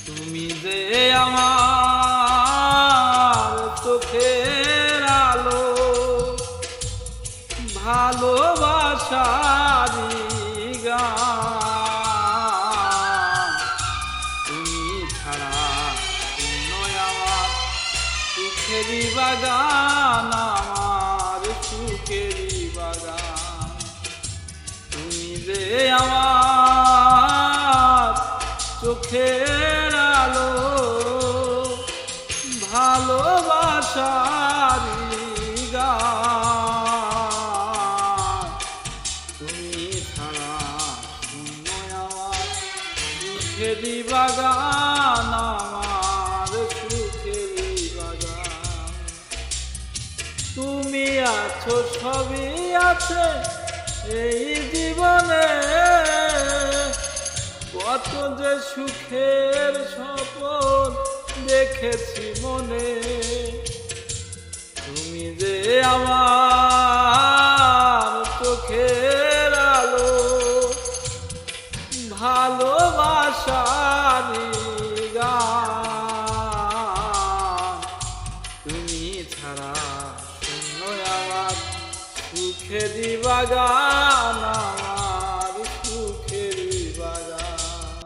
তুমি যে আমার চোখের আলো, ভালোবাসারি গান। তুমি ছাড়া নয় আমার সুখেরই বাগান, আমার সুখেরই বাগান। তুমি যে আমার চোখের আলো, ভালোবাসারি গান। তুমি ছাড়া শূন্য আমার সুখেরই বাগান, আমার সুখেরই বাগান। তুমি আছো, সবই আছে এই জীবনে, কত যে সুখের স্বপ্ন দেখেছি মনে। তুমি যে আমার চোখের আলো, ভালোবাসারি গান। তুমি ছাড়া শূন্য আমার সুখেরই বাগান।